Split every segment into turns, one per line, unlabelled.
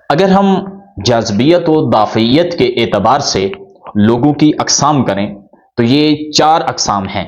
اگر ہم جاذبیت و دافعیت کے اعتبار سے لوگوں کی اقسام کریں تو یہ چار اقسام ہیں،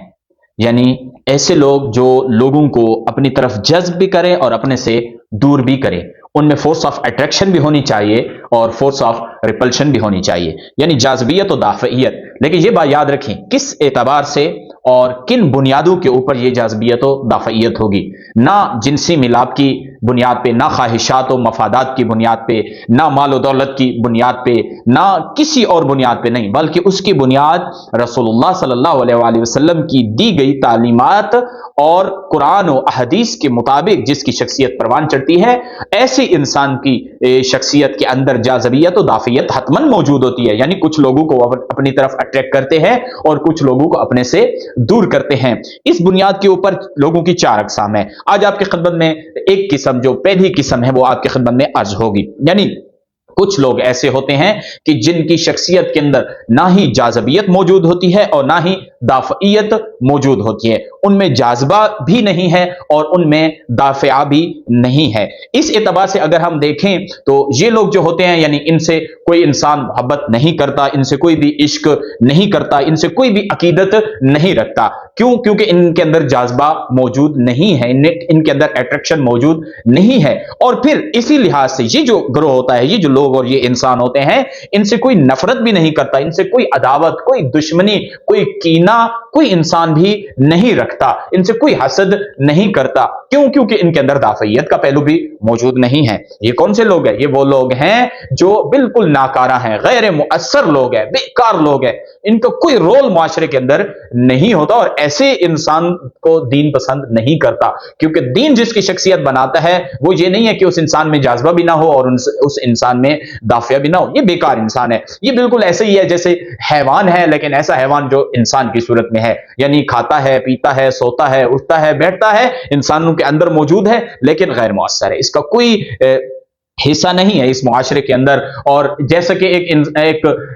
یعنی ایسے لوگ جو لوگوں کو اپنی طرف جذب بھی کریں اور اپنے سے دور بھی کریں، ان میں فورس آف اٹریکشن بھی ہونی چاہیے اور فورس آف ریپلشن بھی ہونی چاہیے، یعنی جاذبیت و دافعیت۔ لیکن یہ بات یاد رکھیں کس اعتبار سے اور کن بنیادوں کے اوپر یہ جاذبیت و دافعیت ہوگی، نہ جنسی ملاپ کی بنیاد پہ، نہ خواہشات و مفادات کی بنیاد پہ، نہ مال و دولت کی بنیاد پہ، نہ کسی اور بنیاد پہ نہیں، بلکہ اس کی بنیاد رسول اللہ صلی اللہ علیہ وآلہ وسلم کی دی گئی تعلیمات اور قرآن و احادیث کے مطابق جس کی شخصیت پروان چڑھتی ہے، ایسی انسان کی شخصیت کے اندر جاذبیت و دافعیت حتماً موجود ہوتی ہے، یعنی کچھ لوگوں کو اپنی طرف اٹریکٹ کرتے ہیں اور کچھ لوگوں کو اپنے سے دور کرتے ہیں۔ اس بنیاد کے اوپر لوگوں کی چار اقسام ہیں۔ آج آپ کی خدمت میں ایک قسم، جو پہلی قسم ہے، وہ آپ کی خدمت میں عرض ہوگی، یعنی کچھ لوگ ایسے ہوتے ہیں کہ جن کی شخصیت کے اندر نہ ہی جاذبیت موجود ہوتی ہے اور نہ ہی دافعیت موجود ہوتی ہے، ان میں جاذبہ بھی نہیں ہے اور ان میں دافعہ بھی نہیں ہے۔ اس اعتبار سے اگر ہم دیکھیں تو یہ لوگ جو ہوتے ہیں، یعنی ان سے کوئی انسان محبت نہیں کرتا، ان سے کوئی بھی عشق نہیں کرتا، ان سے کوئی بھی عقیدت نہیں رکھتا، کیوں؟ کیونکہ ان کے اندر جاذبہ موجود نہیں ہے، ان کے اندر اٹریکشن موجود نہیں ہے۔ اور پھر اسی لحاظ سے یہ جو گروہ ہوتا ہے، یہ جو لوگ اور یہ انسان ہوتے ہیں، ان سے کوئی نفرت بھی نہیں کرتا، ان سے کوئی عداوت، کوئی دشمنی، کوئی کینہ کوئی انسان بھی نہیں رکھتا، ان سے کوئی حسد نہیں کرتا، کیوں؟ کیونکہ ان کے اندر دافعیت کا پہلو بھی موجود نہیں ہے۔ یہ کون سے لوگ ہیں؟ یہ وہ لوگ ہیں جو بالکل ناکارہ ہیں، غیر مؤثر لوگ ہیں، بیکار لوگ ہیں، ان کا کوئی رول معاشرے کے اندر نہیں ہوتا، اور ایسے انسان کو دین پسند نہیں کرتا، کیونکہ دین جس کی شخصیت بناتا ہے وہ یہ نہیں ہے کہ اس انسان میں جاذبہ بھی نہ ہو اور اس انسان میں دافعہ بھی نہ ہو، یہ بیکار انسان ہے۔ یہ بالکل ایسے ہی ہے جیسے حیوان ہے، لیکن ایسا حیوان جو انسان کی صورت میں ہے، یعنی کھاتا ہے، پیتا ہے، سوتا ہے، اٹھتا ہے، بیٹھتا ہے، انسانوں کے اندر موجود ہے لیکن غیر مؤثر ہے، اس کا کوئی حصہ نہیں ہے اس معاشرے کے اندر۔ اور جیسا کہ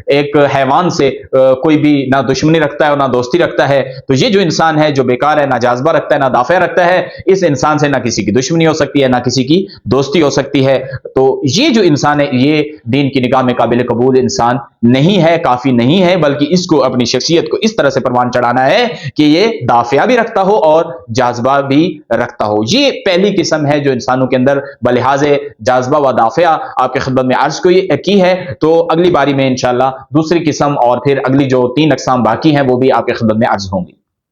ایک حیوان سے کوئی بھی نہ دشمنی رکھتا ہے اور نہ دوستی رکھتا ہے، تو یہ جو انسان ہے جو بیکار ہے، نہ جاذبہ رکھتا ہے نہ دافع رکھتا ہے، اس انسان سے نہ کسی کی دشمنی ہو سکتی ہے نہ کسی کی دوستی ہو سکتی ہے۔ تو یہ جو انسان ہے یہ دین کی نگاہ میں قابل قبول انسان نہیں ہے، کافی نہیں ہے، بلکہ اس کو اپنی شخصیت کو اس طرح سے پروان چڑھانا ہے کہ یہ دافعہ بھی رکھتا ہو اور جاذبہ بھی رکھتا ہو۔ یہ پہلی قسم ہے جو انسانوں کے اندر بلحاظ جاذبہ و دافعہ آپ کی خدمت میں عرض کی ہے۔ تو اگلی باری میں انشاءاللہ دوسری قسم اور پھر اگلی جو 3 اقسام باقی ہیں وہ بھی آپ کی خدمت میں عرض ہوں گی۔